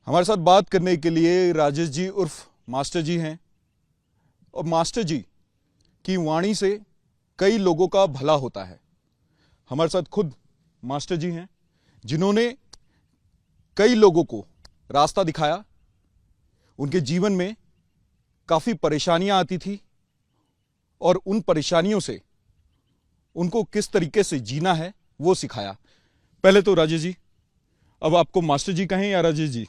हमारे साथ बात करने के लिए राजेश जी उर्फ मास्टर जी हैं। और मास्टर जी की वाणी से कई लोगों का भला होता है। हमारे साथ खुद मास्टर जी हैं जिन्होंने कई लोगों को रास्ता दिखाया। उनके जीवन में काफी परेशानियां आती थी और उन परेशानियों से उनको किस तरीके से जीना है वो सिखाया। पहले तो राजेश जी, अब आपको मास्टर जी कहें या राजेश जी?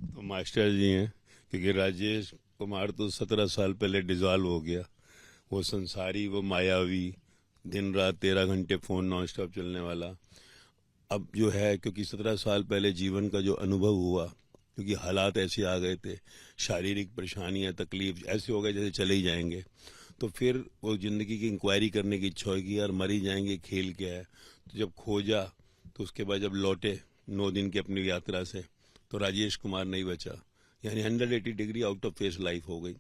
तो मास्टर जी हैं, क्योंकि राजेश कुमार तो 17 साल पहले डिजॉल्व हो गया। वो संसारी, वो मायावी, दिन रात 13 घंटे फ़ोन नॉन स्टॉप चलने वाला। अब जो है, क्योंकि 17 साल पहले जीवन का जो अनुभव हुआ, क्योंकि हालात ऐसे आ गए थे, शारीरिक परेशानियां, तकलीफ ऐसे हो गए जैसे चले ही जाएंगे। तो फिर वो ज़िंदगी की इंक्वायरी करने की इच्छा होगी, यार मर ही जाएंगे, खेल क्या है। तो जब खोजा, तो उसके बाद जब लौटे 9 दिन की अपनी यात्रा से, तो राजेश कुमार नहीं बचा। यानी 180 degree out of face life हो गई।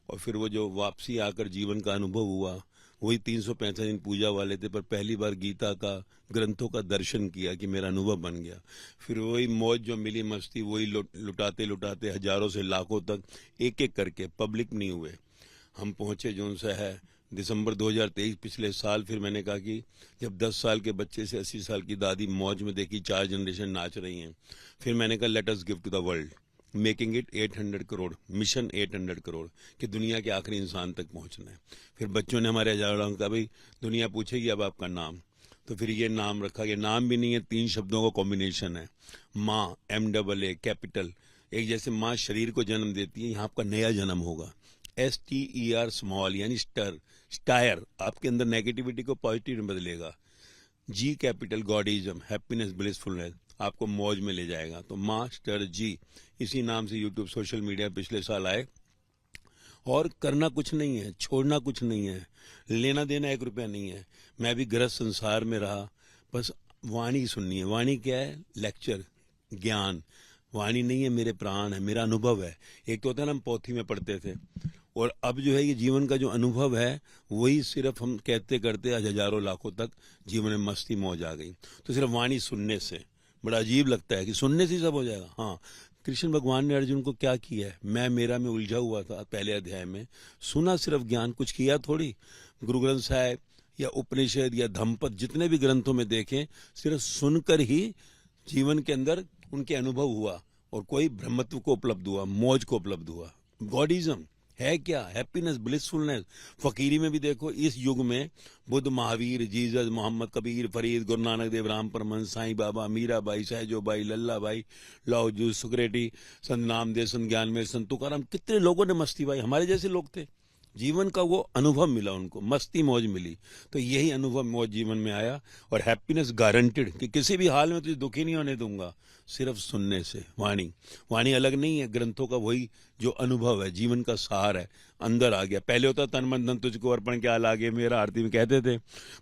और फिर वो जो वापसी आकर जीवन का अनुभव हुआ, वही 365 दिन पूजा वाले थे, पर पहली बार गीता का, ग्रंथों का दर्शन किया कि मेरा अनुभव बन गया। फिर वही मौज जो मिली, मस्ती, वही लुटाते लुटाते हजारों से लाखों तक एक एक करके पब्लिक नहीं हुए, हम पहुंचे जो सा है दिसंबर 2023 पिछले साल। फिर मैंने कहा कि जब 10 साल के बच्चे से 80 साल की दादी मौज में देखी, 4 जनरेशन नाच रही हैं, फिर मैंने कहा let us give to the world, making it 800 crore, mission 800 crore, कि दुनिया के आखिरी इंसान तक पहुंचना है। फिर बच्चों ने हमारे हजारों कहा, भाई दुनिया पूछेगी अब आपका नाम। तो फिर ये नाम रखा गया। नाम भी नहीं है, 3 शब्दों का कॉम्बिनेशन है। माँ, MAA कैपिटल, एक जैसे माँ शरीर को जन्म देती है, यहाँ आपका नया जन्म होगा। STER स्मॉल, यानी स्टायर, आपके अंदर नेगेटिविटी को पॉजिटिव में बदलेगा। G कैपिटल गॉडिज्म, हैप्पीनेस, ब्लिसफुलनेस, आपको मौज में ले जाएगा। तो मास्टर जी, इसी नाम से यूट्यूब, सोशल मीडिया पिछले साल आए। और करना कुछ नहीं है, छोड़ना कुछ नहीं है, लेना देना 1 रुपया नहीं है। मैं भी गृहस्थ संसार में रहा, बस वाणी सुननी है। वाणी क्या है? लेक्चर, ज्ञान। वाणी नहीं है, मेरे प्राण है, मेरा अनुभव है। एक तो होता है ना, हम पोथी में पढ़ते थे, और अब जो है ये जीवन का जो अनुभव है, वही सिर्फ हम कहते करते हजारों लाखों तक जीवन में मस्ती मौज आ गई। तो सिर्फ वाणी सुनने से बड़ा अजीब लगता है कि सुनने से ही सब हो जाएगा। हाँ, कृष्ण भगवान ने अर्जुन को क्या किया है? मैं मेरा में उलझा हुआ था पहले अध्याय में, सुना सिर्फ ज्ञान, कुछ किया थोड़ी। गुरु ग्रंथ साहिब या उपनिषद या धम्मपद, जितने भी ग्रंथों में देखें, सिर्फ सुनकर ही जीवन के अंदर उनके अनुभव हुआ, और कोई ब्रह्मत्व को उपलब्ध हुआ, मौज को उपलब्ध हुआ। गॉडिज्म है क्या? Happiness, blissfulness. फकीरी में भी देखो, इस युग में बुद्ध, महावीर, जीसस, मोहम्मद, कबीर, फरीद, गुरु नानक देव, राम परमहंस, साईं बाबा, मीराबाई, सहजोबाई, लल्लाबाई, लाओजू, सुकरेटी, संत नामदेव, संत ज्ञानमेर, संत तुकाराम, कितने लोगों ने मस्ती पाई, हमारे जैसे लोग थे। जीवन का वो अनुभव मिला उनको, मस्ती मौज मिली। तो यही अनुभव मौज जीवन में आया। और हैप्पीनेस गारंटेड, कि किसी भी हाल में तुझे दुखी नहीं होने दूंगा, सिर्फ सुनने से। वाणी, वाणी अलग नहीं है, ग्रंथों का वही जो अनुभव है, जीवन का सार है, अंदर आ गया। पहले होता तन मन धन तुझको अर्पण क्या लागे मेरा, आरती में कहते थे,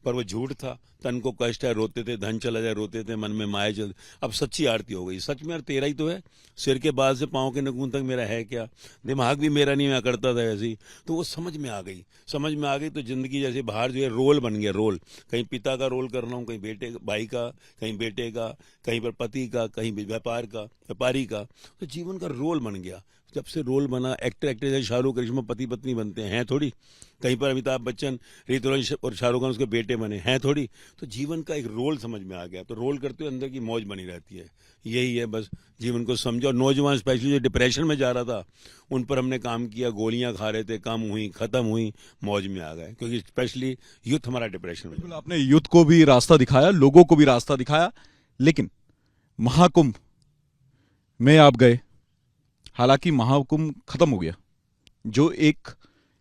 पर वो झूठ था। तन को कष्ट है, रोते थे, धन चला जाए रोते थे, मन में माया चल। अब सच्ची आरती हो गई, सच में यार तेरा ही तो है, सिर के बाल से पाँव के नखून तक मेरा है क्या, दिमाग भी मेरा नहीं, मैं करता था ऐसे ही। तो वो समझ में आ गई, समझ में आ गई। तो जिंदगी जैसे बाहर जो है रोल बन गया, रोल, कहीं पिता का रोल कर रहा हूँ, कहीं बेटे भाई का, कहीं बेटे का, कहीं पर पति का, कहीं व्यापार का, व्यापारी का। तो जीवन का रोल बन गया। जब से रोल बना, एक्टर एक्ट्रेस, शाहरुख करिश्मा पति पत्नी बनते हैं थोड़ी, कहीं पर अमिताभ बच्चन, ऋतुराज और शाहरुख खान उसके बेटे बने हैं थोड़ी। तो जीवन का एक रोल समझ में आ गया, तो रोल करते हुए अंदर की मौज बनी रहती है। यही है बस, जीवन को समझो। और नौजवान स्पेशली जो डिप्रेशन में जा रहा था, उन पर हमने काम किया, गोलियां खा रहे थे, कम हुई, खत्म हुई, मौज में आ गए, क्योंकि स्पेशली यूथ हमारा डिप्रेशन में। बिल्कुल, आपने यूथ को भी रास्ता दिखाया, लोगों को भी रास्ता दिखाया। लेकिन महाकुंभ में आप गए, हालांकि महाकुंभ खत्म हो गया, जो एक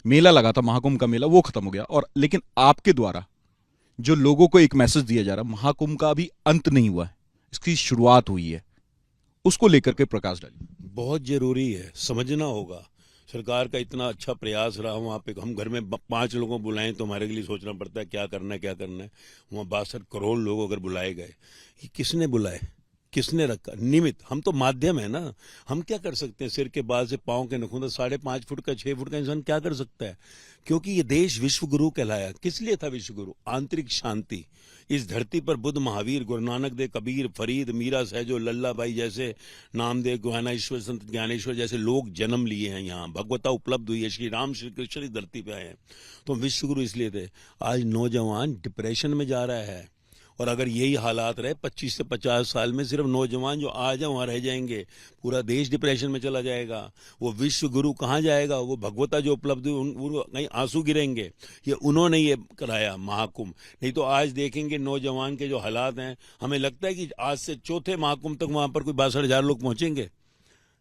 मेला लगा था महाकुंभ का मेला, वो खत्म हो गया। और लेकिन आपके द्वारा जो लोगों को एक मैसेज दिया जा रहा, महाकुंभ का अभी अंत नहीं हुआ है, इसकी शुरुआत हुई है, उसको लेकर के प्रकाश डालिए। बहुत जरूरी है, समझना होगा। सरकार का इतना अच्छा प्रयास रहा, वहाँ पे हम घर में 5 लोगों को बुलाएं तो हमारे लिए सोचना पड़ता है क्या करना है, क्या करना है। वहाँ 62 करोड़ लोग अगर बुलाए गए, ये किसने बुलाए? किसने रखा? निमित्त। हम तो माध्यम है ना। हम क्या कर सकते हैं? सिर के बाल से पांव के नखून, 5.5 फुट का 6 फुट का इंसान क्या कर सकता है? क्योंकि ये देश विश्व गुरु कहलाया। किस लिए था विश्व गुरु? आंतरिक शांति। इस धरती पर बुद्ध, महावीर, गुरु नानक देव, कबीर, फरीद, मीरा, सहजो, लल्ला भाई जैसे, नामदेव, ज्ञानेश्वर, संत ज्ञानेश्वर जैसे लोग जन्म लिए हैं। यहाँ भगवता उपलब्ध हुई है। श्री राम, श्री कृष्ण इस धरती पे आए हैं। तो विश्व गुरु इसलिए थे। आज नौजवान डिप्रेशन में जा रहा है, और अगर यही हालात रहे 25 से 50 साल में, सिर्फ नौजवान जो आज है वहां रह जाएंगे, पूरा देश डिप्रेशन में चला जाएगा। वो विश्व गुरु कहाँ जाएगा? वो भगवता जो उपलब्ध हुई, वो कहीं आंसू गिरेंगे। ये उन्होंने ये कराया महाकुंभ। नहीं तो आज देखेंगे नौजवान के जो हालात हैं, हमें लगता है कि आज से चौथे महाकुंभ तक वहां पर कोई 62,000 लोग पहुंचेंगे।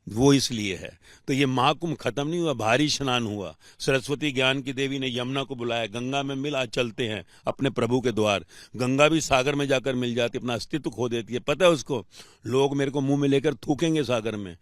वो इसलिए है। तो ये महाकुंभ खत्म नहीं हुआ, भारी स्नान हुआ। सरस्वती ज्ञान की देवी ने यमुना को बुलाया, गंगा में मिल, आज चलते हैं अपने प्रभु के द्वार। गंगा भी सागर में जाकर मिल जाती, अपना अस्तित्व खो देती है। पता है उसको? लोग मेरे को मुंह में लेकर थूकेंगे सागर में,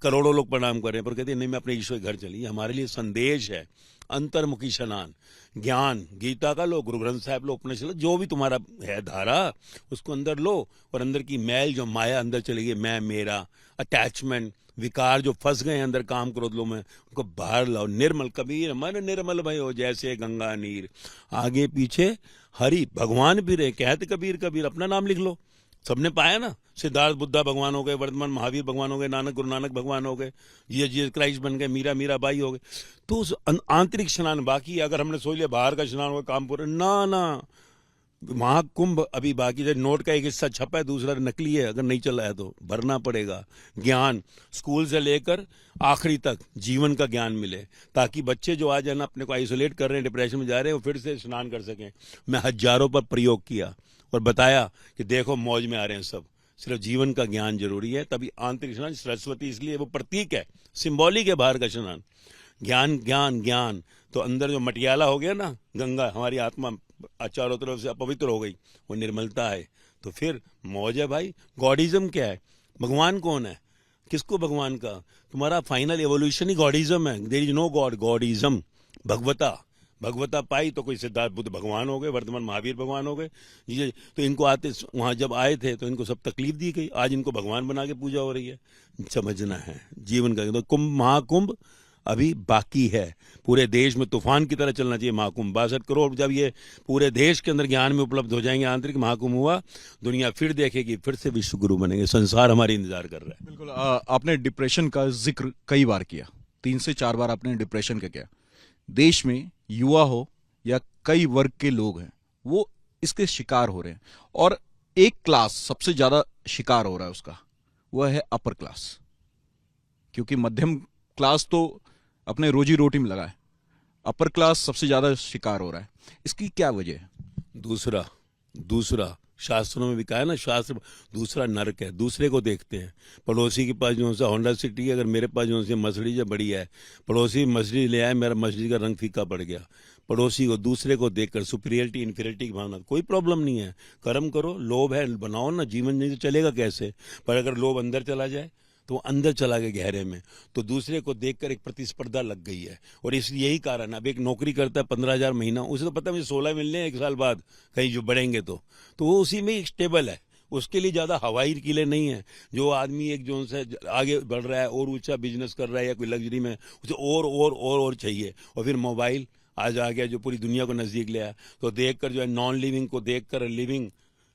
करोड़ों लोग प्रणाम कर रहे हैं, पर कहते हैं नहीं, मैं अपने ईश्वर के घर चली। हमारे लिए संदेश है अंतर्मुखी स्नान, ज्ञान, गीता का लो, गुरु ग्रंथ साहिब लो, उपनिषद, जो भी तुम्हारा है धारा, उसको अंदर लो, और अंदर की मैल जो माया अंदर चली गई, मैं, मेरा, अटैचमेंट, विकार जो फंस गए हैं अंदर काम क्रोध लो में, उनको बाहर लाओ। निर्मल, कबीर मन निर्मल भय हो जैसे गंगा नीर। आगे पीछे हरि भगवान भी रहे, कहते कबीर कबीर, अपना नाम लिख लो। सबने पाया ना। सिद्धार्थ बुद्धा भगवान हो गए, वर्तमान महावीर भगवान हो गए, नानक गुरु नानक भगवान हो गए, ये जीसस क्राइस्ट बन गए, मीरा मीराबाई हो गए। तो उस आंतरिक स्नान बाकी। अगर हमने सोच लिया बाहर का स्नान होगा काम पूरा, ना ना, महाकुंभ अभी बाकी है। नोट का एक हिस्सा छपा है, दूसरा नकली है। अगर नहीं चला है तो भरना पड़ेगा। ज्ञान स्कूल से लेकर आखिरी तक जीवन का ज्ञान मिले, ताकि बच्चे जो आज है ना अपने को आइसोलेट कर रहे हैं, डिप्रेशन में जा रहे हैं, वो फिर से स्नान कर सकें। मैं हजारों पर प्रयोग किया और बताया कि देखो मौज में आ रहे हैं सब, सिर्फ जीवन का ज्ञान जरूरी है। तभी आंतरिक स्नान। सरस्वती इसलिए वो प्रतीक है, सिंबॉलिक है बाहर का स्नान। ज्ञान ज्ञान ज्ञान। तो अंदर जो मटियाला हो गया ना, गंगा हमारी आत्मा चारों तरफ से अपवित्र हो गई, वो निर्मलता है, तो फिर मौज है भाई। गॉडिज्म क्या है? भगवान कौन है? किसको भगवान का? तुम्हारा फाइनल एवोल्यूशन ही गॉडिज्म है। There is no God, godism. भगवता, भगवता पाई तो कोई सिद्धार्थ बुद्ध भगवान हो गए, वर्तमान महावीर भगवान हो गए। ये तो इनको आते, वहां जब आए थे तो इनको सब तकलीफ दी गई, आज इनको भगवान बना के पूजा हो रही है। समझना है जीवन का। तो कुंभ, महाकुंभ अभी बाकी है। पूरे देश में तूफान की तरह चलना चाहिए महाकुंभ। 62 करोड़ जब ये पूरे देश के अंदर ज्ञान में उपलब्ध हो जाएंगे, आंतरिक महाकुंभ हुआ, दुनिया फिर देखेगी, फिर से विश्व गुरु बनेंगे। संसार हमारी इंतजार कर रहा है। बिल्कुल। आपने डिप्रेशन का जिक्र कई बार किया, 3 से 4 बार आपने डिप्रेशन का किया। देश में युवा हो या कई वर्ग के लोग हैं, वो इसके शिकार हो रहे हैं, और एक क्लास सबसे ज्यादा शिकार हो रहा है उसका, वह है अपर क्लास। क्योंकि मध्यम क्लास तो अपने रोजी रोटी में लगा है, अपर क्लास सबसे ज्यादा शिकार हो रहा है। इसकी क्या वजह है? दूसरा शास्त्रों में भी कहा है ना, शास्त्र दूसरा नरक है। दूसरे को देखते हैं। पड़ोसी के पास जो सा होंडा सिटी है, अगर मेरे पास जो सी मर्सिडीज है, बढ़िया है। पड़ोसी मर्सिडीज ले आए, मेरा मर्सिडीज का रंग फीका पड़ गया। पड़ोसी को, दूसरे को देखकर सुपीरियरिटी, इन्फीरियरिटी की भावना, कोई प्रॉब्लम नहीं है। कर्म करो, लोभ है बनाओ ना, जीवन नहीं तो चलेगा कैसे? पर अगर लोभ अंदर चला जाए तो अंदर चला गया गहरे में, तो दूसरे को देखकर एक प्रतिस्पर्धा लग गई है। और इसलिए यही कारण है। अब एक नौकरी करता है 15,000 महीना, उसे तो पता है मुझे 16 मिलने हैं 1 साल बाद कहीं जो बढ़ेंगे, तो वो उसी में एक स्टेबल है। उसके लिए ज्यादा हवाई किले नहीं है। जो आदमी एक जोन से आगे बढ़ रहा है और ऊंचा बिजनेस कर रहा है या कोई लग्जरी में, उसे और चाहिए। और फिर मोबाइल आज आ गया जो पूरी दुनिया को नजदीक ले आया। तो देखकर जो है नॉन लिविंग को देखकर लिविंग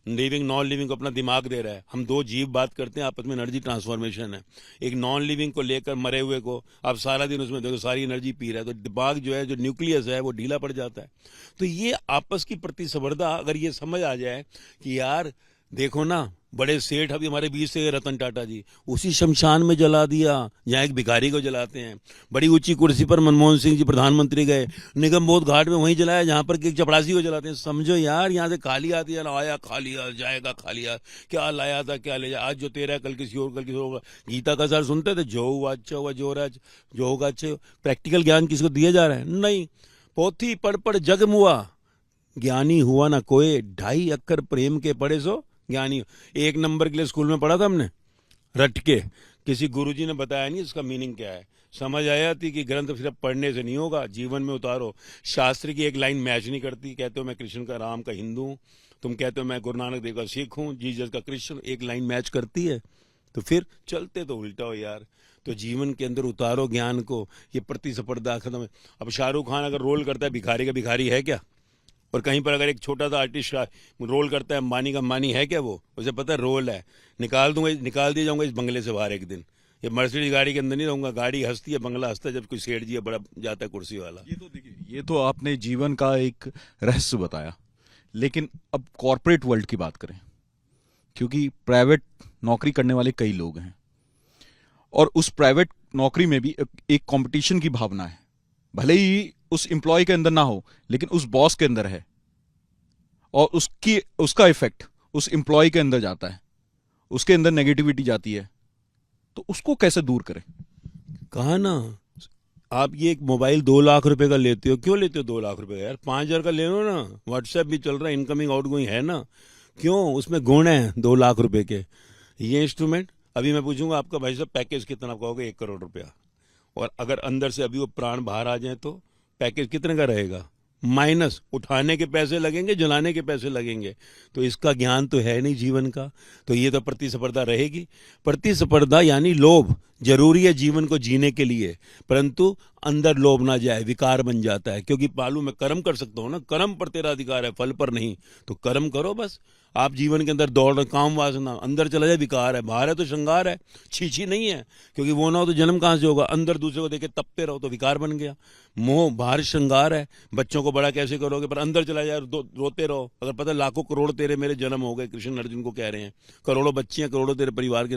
नॉन लिविंग को अपना दिमाग दे रहा है। हम 2 जीव बात करते हैं, आपस में एनर्जी ट्रांसफॉर्मेशन है। एक नॉन लिविंग को लेकर मरे हुए को आप सारा दिन उसमें देखो, सारी एनर्जी पी रहा है, तो दिमाग जो है, जो न्यूक्लियस है, वो ढीला पड़ जाता है। तो ये आपस की प्रतिस्पर्धा, अगर ये समझ आ जाए कि यार देखो ना, बड़े सेठ अभी हमारे बीच से रतन टाटा जी, उसी शमशान में जला दिया जहाँ एक भिखारी को जलाते हैं। बड़ी ऊंची कुर्सी पर मनमोहन सिंह जी प्रधानमंत्री गए, निगम बोध घाट में वहीं जलाया जहां पर एक चपरासी को जलाते हैं। समझो यार, यहाँ से खाली आती है, आया खा लिया, जाएगा खा लिया, क्या लाया था क्या ले जाए, आज जो तेरा कल किसी और, कल किसी और। गीता का सर सुनते थे, जो हुआ अच्छा हुआ, जो राज जो होगा अच्छे। प्रैक्टिकल ज्ञान किसको दिया जा रहा है? नहीं। पोथी पढ़ पढ़ जग मुआ, ज्ञानी हुआ ना कोई, 2.5 अक्षर प्रेम के पढ़े सो ज्ञानी। 1 नंबर के लिए स्कूल में पढ़ा था हमने रट के, किसी गुरुजी ने बताया नहीं इसका मीनिंग क्या है। समझ आया थी कि ग्रंथ सिर्फ पढ़ने से नहीं होगा, जीवन में उतारो। शास्त्र की एक लाइन मैच नहीं करती, कहते हो मैं कृष्ण का, राम का हिंदू हूं, तुम कहते हो मैं गुरु नानक देव का सिख हूँ, जीसस का क्रिश्चियन, एक लाइन मैच करती है? तो फिर चलते तो उल्टा हो यार। तो जीवन के अंदर उतारो ज्ञान को, ये प्रतिस्पर्धा खत्म है। अब शाहरुख खान अगर रोल करता है भिखारी का भिखारी है क्या? और कहीं पर अगर एक छोटा सा आर्टिस्ट रोल करता है अंबानी का अंबानी है क्या? वो उसे पता है रोल है, निकाल दिया जाऊंगा इस बंगले से बाहर एक दिन। ये मर्सिडीज गाड़ी के अंदर नहीं रहूंगा, गाड़ी हंसती है, बंगला हंसता है जब कोई सेठ जी है बड़ा जाता है कुर्सी वाला। ये तो देखिए, ये तो आपने जीवन का एक रहस्य बताया, लेकिन अब कॉरपोरेट वर्ल्ड की बात करें, क्योंकि प्राइवेट नौकरी करने वाले कई लोग हैं और उस प्राइवेट नौकरी में भी एक कंपटीशन की भावना है। भले ही उस एम्प्लॉय के अंदर ना हो, लेकिन उस बॉस के अंदर है और उसका इफेक्ट उस एम्प्लॉय के अंदर जाता है, उसके अंदर नेगेटिविटी जाती है। तो उसको कैसे दूर करें? कहा ना, आप ये एक मोबाइल 2 लाख रुपए का लेते हो, क्यों लेते हो 2 लाख रुपए का यार? 5,000 का ले लो ना, व्हाट्सएप भी चल रहा है, इनकमिंग आउटगोइंग है ना, क्यों? उसमें गुण है 2 लाख रुपए के। ये इंस्ट्रूमेंट अभी मैं पूछूंगा आपका भाई साहब पैकेज कितना, आप कहोगे 1 करोड़ रुपया, और अगर अंदर से अभी वो प्राण बाहर आ जाए तो पैकेज कितने का रहेगा? माइनस उठाने के पैसे लगेंगे, जलाने के पैसे लगेंगे। तो इसका ज्ञान तो है नहीं जीवन का, तो ये तो प्रतिस्पर्धा रहेगी। प्रतिस्पर्धा यानी लोभ जरूरी है जीवन को जीने के लिए, परंतु अंदर लोभ ना जाए, विकार बन जाता है। क्योंकि पालू मैं कर्म कर सकता हूं ना, कर्म पर तेरा अधिकार है, फल पर नहीं। तो कर्म करो बस। आप जीवन के अंदर दौड़ रहे, काम वासना अंदर चला जाए, विकार है, बाहर है तो श्रृंगार है, छीछी नहीं है। क्योंकि वो ना हो तो जन्म कहां से होगा? अंदर दूसरे को देखे तपते रहो तो विकार बन गया। मोह बाहर श्रृंगार है, बच्चों को बड़ा कैसे करोगे, पर अंदर चला जाए रोते रहो। अगर पता लाखों करोड़ तेरे मेरे जन्म हो गए, कृष्ण अर्जुन को कह रहे हैं, करोड़ों बच्चियां, करोड़ों तेरे परिवार के,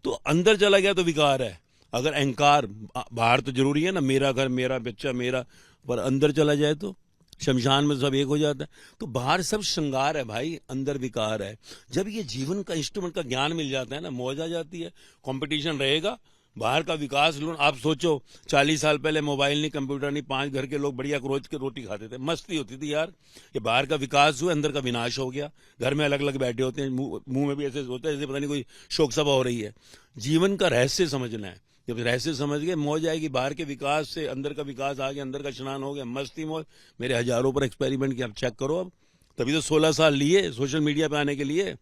तो अंदर चला गया तो विकार है। अगर अहंकार, बाहर तो जरूरी है ना, मेरा घर मेरा बच्चा मेरा, पर अंदर चला जाए तो शमशान में सब एक हो जाता है। तो बाहर सब श्रृंगार है भाई, अंदर विकार है। जब ये जीवन का इंस्ट्रूमेंट का ज्ञान मिल जाता है ना, मौज आ जाती है। कंपटीशन रहेगा, बाहर का विकास लो। आप सोचो 40 साल पहले मोबाइल नहीं, कंप्यूटर नहीं, 5 घर के लोग बढ़िया रोज के रोटी खाते थे, मस्ती होती थी यार। ये बाहर का विकास हुआ, अंदर का विनाश हो गया। घर में अलग अलग बैठे होते हैं, मुंह में भी ऐसे होता है जैसे पता नहीं कोई शोक सभा हो रही है। जीवन का रहस्य समझना है। जब रहस्य समझ गए, मौज आएगी। बाहर के विकास से अंदर का विकास आ गया, अंदर का स्नान हो गया, मस्ती मौज। मेरे हजारों पर एक्सपेरिमेंट किया, आप चेक करो। अब तभी तो 16 साल लिए सोशल मीडिया पे आने के लिए।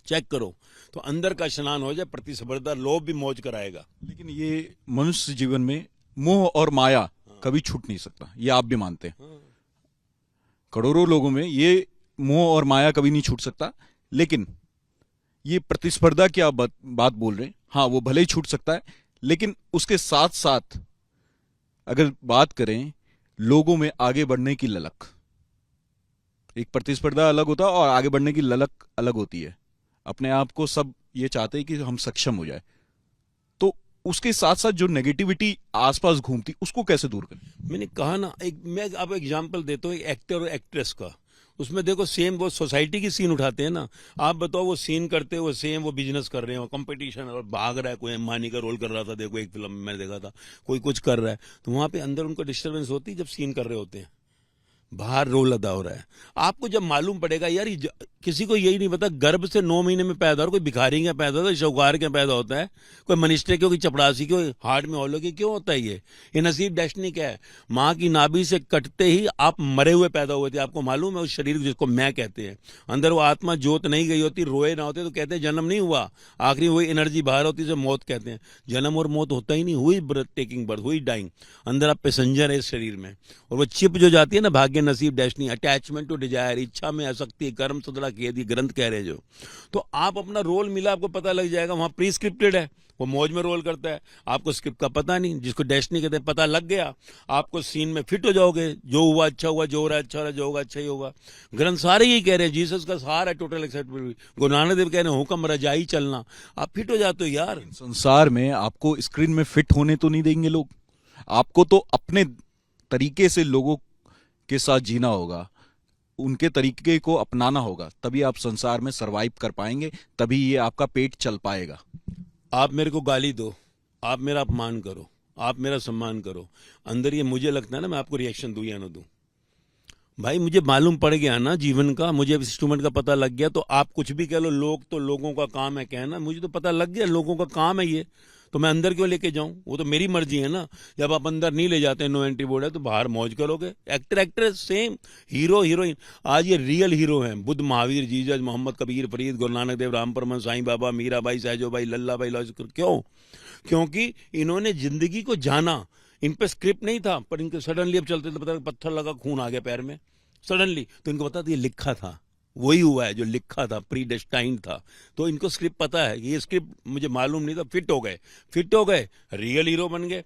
चेक करो तो अंदर का स्नान हो जाए, प्रतिस्पर्धा लोभ भी मौज कराएगा। लेकिन ये मनुष्य जीवन में मोह और माया कभी छूट नहीं सकता, ये आप भी मानते हैं। करोड़ों लोगों में ये मोह और माया कभी नहीं छूट सकता, लेकिन ये प्रतिस्पर्धा की आप बात बोल रहे हैं, हाँ वो भले ही छूट सकता है, लेकिन उसके साथ साथ अगर बात करें लोगों में आगे बढ़ने की ललक, एक प्रतिस्पर्धा अलग होता है और आगे बढ़ने की ललक अलग होती है। अपने आप को सब ये चाहते हैं कि हम सक्षम हो जाए, तो उसके साथ साथ जो नेगेटिविटी आसपास घूमती, उसको कैसे दूर करें? मैंने कहा ना, मैं आपको एग्जांपल देता हूँ एक एक्टर और एक्ट्रेस का। उसमें देखो सेम वो सोसाइटी की सीन उठाते हैं ना, आप बताओ वो सीन करते हैं, वो सेम वो बिजनेस कर रहे हैं, कंपटीशन और भाग रहा है। कोई अंबानी का रोल कर रहा था, देखो एक फिल्म में मैंने देखा था, कोई कुछ कर रहा है, तो वहां पे अंदर उनको डिस्टर्बेंस होती है जब सीन कर रहे होते हैं, बाहर रोल अदा हो रहा है। आपको जब मालूम पड़ेगा यार, किसी को यही नहीं पता गर्भ से 9 महीने में पैदा हो, कोई भिखारी क्या पैदा होता है, शौकार क्या पैदा होता है, कोई मनिस्टर क्यों, कोई चपड़ासी क्यों, हार्ट में हॉलो की क्यों होता है? ये नसीब डेस्टिनी क्या है? माँ की नाभि से कटते ही आप मरे हुए पैदा हुए थे। आपको मालूम है उस शरीर जिसको मैं कहते हैं, अंदर वो आत्मा जोत नहीं गई होती, रोए ना होते तो कहते हैं जन्म नहीं हुआ। आखिरी वही एनर्जी बाहर होती है जो मौत कहते हैं। जन्म और मौत होता ही नहीं, हुई बर्थ, टेकिंग बर्थ, हुई डाइंग। अंदर आप पैसेंजर है इस शरीर में, और वो चिप जो जाती है ना, भाग्य नसीब डेस्टिनी, अटैचमेंट टू डिजायर, इच्छा में आसक्ति, कर्म सदड़ा खेदी, ग्रंथ कह रहे हैं जो। तो आप अपना रोल मिला, आपको पता लग जाएगा, वहां प्री स्क्रिप्टेड है, वो मौज में रोल करता है, आपको स्क्रिप्ट का पता नहीं, जिसको डेस्टिनी कहते हैं, पता लग गया, आपको सीन में फिट हो जाओगे। जो हुआ अच्छा हुआ, जो हो रहा है अच्छा हो रहा है, जो होगा अच्छा ही होगा। ग्रंथ सारे यही कह रहे हैं, जीसस का सार है टोटल एक्सेप्टेबल। गुरु नानक देव कह रहे हैं हुक्म रजाई चलना, आप फिट हो जाते हो यार। संसार में आपको स्क्रीन में फिट होने तो नहीं देंगे लोग, आपको तो अपने तरीके से लोगों के साथ जीना होगा, उनके तरीके को अपनाना होगा, तभी आप संसार में सरवाइव कर पाएंगे, तभी ये आपका पेट चल पाएगा। आप मेरे को गाली दो, आप मेरा अपमान करो, आप मेरा सम्मान करो, अंदर ये मुझे लगता है ना मैं आपको रिएक्शन दूं या ना दूं। भाई मुझे मालूम पड़ गया ना जीवन का, मुझे इंस्ट्रूमेंट का पता लग गया, तो आप कुछ भी कह लो, लोग तो लोगों का काम है कहना, मुझे तो पता लग गया लोगों का काम है ये। तो मैं अंदर क्यों लेके जाऊं? वो तो मेरी मर्जी है ना। जब आप अंदर नहीं ले जाते, नो एंट्री बोर्ड है, तो बाहर मौज करोगे। Actor actress same, hero heroine. आज ये रियल हीरो हैं, बुद्ध, महावीर, जीसस, मोहम्मद, कबीर, फरीद, गुरु नानक देव, राम परमहंस, साईं बाबा, मीरा बाई, सहजो भाई, लल्ला भाई, लॉजिक। क्यों? क्योंकि इन्होंने जिंदगी को जाना। इन पे स्क्रिप्ट नहीं था, पर इनके सडनली अब चलते थे, पता पत्थर लगा, खून आ गया पैर में सडनली, तो इनको पता था ये लिखा था, वही हुआ है जो लिखा था, प्री डेस्टाइंड था। तो इनको स्क्रिप्ट पता है, ये स्क्रिप्ट मुझे मालूम नहीं था, फिट हो गए, रियल हीरो बन गए।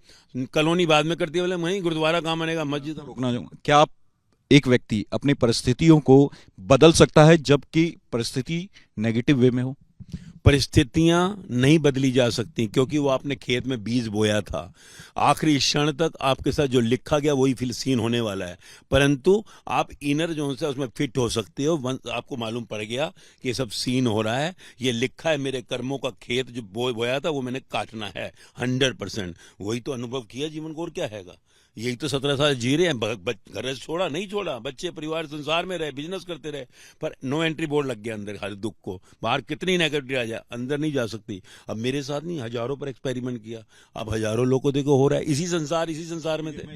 कॉलोनी बाद में करती है, बोले वहीं गुरुद्वारा कहाँ बनेगा, मस्जिद। रोकना चाहूंगा, क्या आप एक व्यक्ति अपनी परिस्थितियों को बदल सकता है जबकि परिस्थिति नेगेटिव वे में हो? परिस्थितियां नहीं बदली जा सकती, क्योंकि वो आपने खेत में बीज बोया था। आखिरी क्षण तक आपके साथ जो लिखा गया वही फिर सीन होने वाला है, परंतु आप इनर जो है उसमें फिट हो सकते हो। आपको मालूम पड़ गया कि ये सब सीन हो रहा है, ये लिखा है, मेरे कर्मों का खेत जो बोया था वो मैंने काटना है 100%। वही तो अनुभव किया जीवन को, और क्या हैगा। यही तो 17 साल जी रहे हैं, घर छोड़ा नहीं छोड़ा, बच्चे परिवार संसार में रहे, बिजनेस करते रहे, पर नो एंट्री बोर्ड लग गया अंदर हर दुख को। बाहर कितनी नेगेटिविटी आ जाए, अंदर नहीं जा सकती। अब मेरे साथ नहीं, हजारों पर एक्सपेरिमेंट किया, अब हजारों लोगों को देखो हो रहा है। इसी संसार में थे। मैं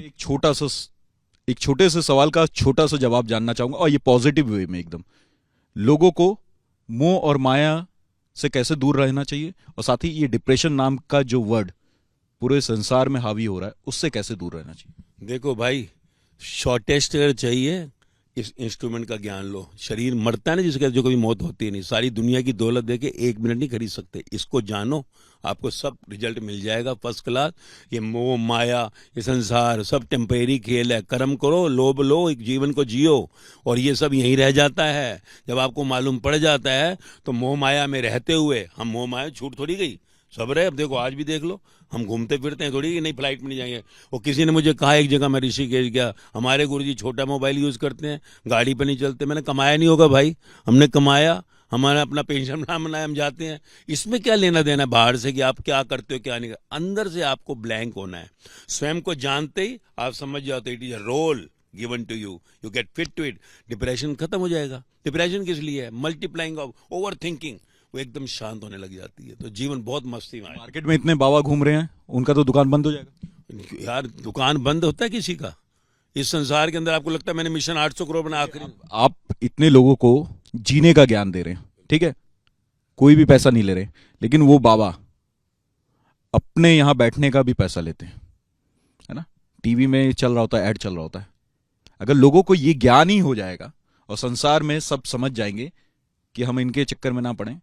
एक छोटे से सवाल का छोटा सा जवाब जानना चाहूंगा, और ये पॉजिटिव वे में एकदम। लोगों को मोह और माया से कैसे दूर रहना चाहिए, और साथ ही ये डिप्रेशन नाम का जो वर्ड पूरे संसार में हावी हो रहा है, उससे कैसे दूर रहना चाहिए? देखो भाई, शॉर्टेस्ट अगर चाहिए, इस इंस्ट्रूमेंट का ज्ञान लो। शरीर मरता है ना जिसका, जो कभी मौत होती नहीं। सारी दुनिया की दौलत देके 1 मिनट नहीं खरीद सकते। इसको जानो, आपको सब रिजल्ट मिल जाएगा फर्स्ट क्लास। ये मोह माया, ये संसार सब टेम्परेरी खेल है। कर्म करो, लोभ लो, एक जीवन को जियो, और ये सब यहीं रह जाता है। जब आपको मालूम पड़ जाता है तो मोह माया में रहते हुए, हम मोह माया छूट थोड़ी गई, सब रहे। अब देखो, आज भी देख लो, हम घूमते फिरते हैं, थोड़ी नहीं फ्लाइट में नहीं जाएंगे। वो किसी ने मुझे कहा एक जगह, मैं ऋषिकेश गया, हमारे गुरुजी छोटा मोबाइल यूज करते हैं, गाड़ी पे नहीं चलते। मैंने कमाया नहीं होगा भाई, हमने कमाया, हमारा अपना पेंशन प्लान बनाया, हम जाते हैं। इसमें क्या लेना देना बाहर से कि आप क्या करते हो क्या नहीं करते। अंदर से आपको ब्लैंक होना है। स्वयं को जानते ही आप समझ जाते, it is a role given to you, you get fit to it. Depression खत्म हो जाएगा। डिप्रेशन किस लिए है? मल्टीप्लाइंग ऑफ ओवर थिंकिंग, वो एकदम शांत होने लग जाती है। तो जीवन बहुत मस्ती में। मार्केट में इतने बाबा घूम रहे हैं, उनका तो दुकान बंद हो जाएगा यार। दुकान बंद होता है किसी का? इस संसार के अंदर आपको लगता है मैंने मिशन 800 करोड़ बना आखिरी? आप इतने लोगों को जीने का ज्ञान दे रहे हैं, ठीक है, कोई भी पैसा नहीं ले रहे, लेकिन वो बाबा अपने यहां बैठने का भी पैसा लेते हैं, है ना? टीवी में चल रहा होता है, ऐड चल रहा होता है। अगर लोगों को ये ज्ञान ही हो जाएगा और संसार में सब समझ जाएंगे कि हम इनके चक्कर में ना पड़े,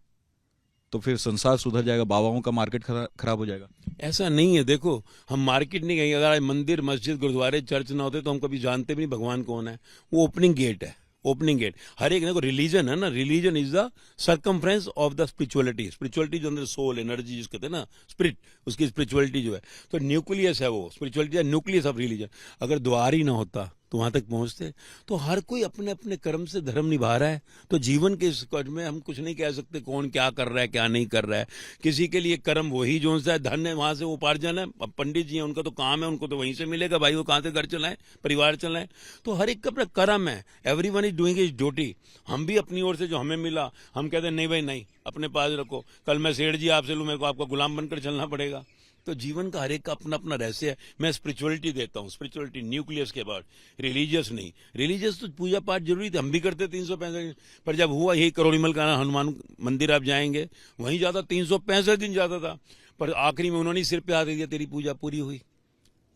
तो फिर संसार सुधर जाएगा, बाबाओं का मार्केट खराब हो जाएगा। ऐसा नहीं है। देखो, हम मार्केट नहीं गए, अगर मंदिर, मस्जिद, गुरुद्वारे, चर्च ना होते तो हम कभी जानते भी नहीं भगवान कौन है। वो ओपनिंग गेट है, ओपनिंग गेट। हर एक, देखो, रिलीजन है ना, religion is the circumference of the spirituality. Spirituality जो अंदर सोल, एनर्जी जिसको कहते हैं ना, स्पिरिट, उसकी स्पिरिचुअलिटी जो है, तो न्यूक्लियस है वो। स्पिरिचुअलिटी है न्यूक्लियस ऑफ रिलीजन। अगर द्वार ही ना होता तो वहां तक पहुंचते। तो हर कोई अपने अपने कर्म से धर्म निभा रहा है। तो जीवन के इस कर्म में हम कुछ नहीं कह सकते कौन क्या कर रहा है क्या नहीं कर रहा है। किसी के लिए कर्म वही जो सा है, धन है, वहां से उपार्जन है। अब पंडित जी हैं, उनका तो काम है, उनको तो वहीं से मिलेगा भाई, वो कहां से घर चलाएं, परिवार चलाएं। तो हर एक का अपना कर्म है। Everyone is doing his duty. हम भी अपनी ओर से जो हमें मिला, हम कहते हैं नहीं भाई नहीं, अपने पास रखो। कल मैं सेठ जी आपसे लूं, मेरे को आपका गुलाम बनकर चलना पड़ेगा। तो जीवन का हर एक का अपना अपना रहस्य है। मैं स्पिरिचुअलिटी देता हूँ, स्पिरिचुअलिटी न्यूक्लियस के बाद, रिलीजियस नहीं। रिलीजियस तो पूजा पाठ जरूरी थे, हम भी करते 365, पर जब हुआ यही करोड़ीमल का हनुमान मंदिर आप जाएंगे, वहीं जाता 365 दिन जाता था, पर आखिरी में उन्होंने सिर पे हाथ दे दिया, तेरी पूजा पूरी हुई,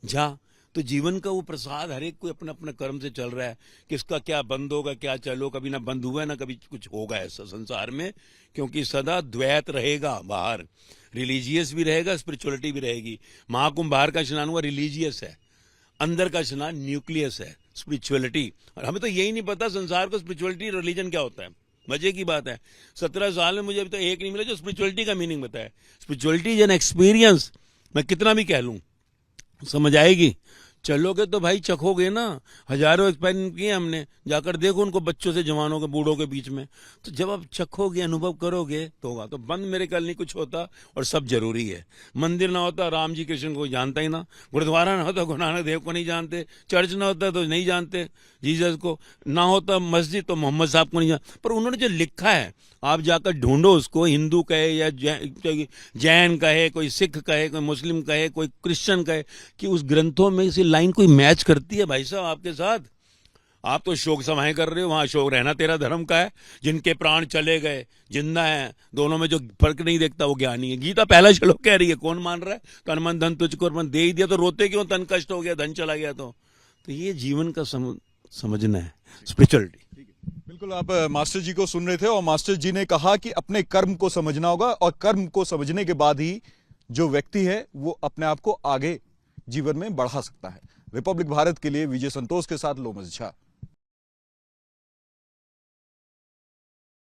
जा। तो जीवन का वो प्रसाद हर एक को अपने अपने कर्म से चल रहा है। किसका क्या बंद होगा, क्या चलो, कभी ना बंद हुआ है ना कभी कुछ होगा ऐसा संसार में, क्योंकि सदा द्वैत रहेगा। बाहर रिलीजियस भी रहेगा, स्पिरिचुअलिटी भी रहेगी। महाकुंभ बाहर का स्नान हुआ, रिलीजियस है, अंदर का स्नान न्यूक्लियस है, स्पिरिचुअलिटी। और हमें तो यही नहीं पता संसार को स्पिरिचुअलिटी रिलीजन क्या होता है। मजे की बात है, 17 साल में मुझे अभी तो एक नहीं मिला जो स्पिरिचुअलिटी का मीनिंग बताए। Spirituality is an experience. मैं कितना भी कह लूं, समझ आएगी चलोगे तो भाई चखोगे ना। हजारों एक्सपेरिमेंट किए हमने, जाकर देखो उनको, बच्चों से जवानों के बूढ़ों के बीच में। तो जब आप चखोगे, अनुभव करोगे तो होगा। तो बंद मेरे ख्याल नहीं कुछ होता, और सब जरूरी है। मंदिर ना होता राम जी कृष्ण को जानता ही ना, गुरुद्वारा ना होता गुरु नानक देव को नहीं जानते, चर्च ना होता तो नहीं जानते जीसस को, ना होता मस्जिद तो मोहम्मद साहब को नहीं जानते। पर उन्होंने जो लिखा है आप जाकर ढूंढो उसको, हिंदू कहे या जैन कहे, कोई सिख कहे, कोई मुस्लिम कहे, कोई क्रिश्चियन कहे, कि उस ग्रंथों में इसी लाइन कोई मैच करती है भाई साहब आपके साथ। आप तो शोक सभाएं कर रहे हो, वहां शोक रहना तेरा धर्म का है। जिनके प्राण चले गए, जिंदा है, दोनों में जो फर्क नहीं देखता वो ज्ञानी है। गीता पहला श्लोक कह रही है, कौन मान रहा है? तन मन धन तुझको अर्पण, दे ही दिया तो रोते क्यों? तन कष्ट हो गया, धन चला गया तो ये जीवन का समझना है, स्पिरिचुअलिटी। बिल्कुल, आप मास्टर जी को सुन रहे थे और मास्टर जी ने कहा कि अपने कर्म को समझना होगा, और कर्म को समझने के बाद ही जो व्यक्ति है वो अपने आप को आगे जीवन में बढ़ा सकता है। रिपब्लिक भारत के लिए विजय संतोष के साथ लोमस झा।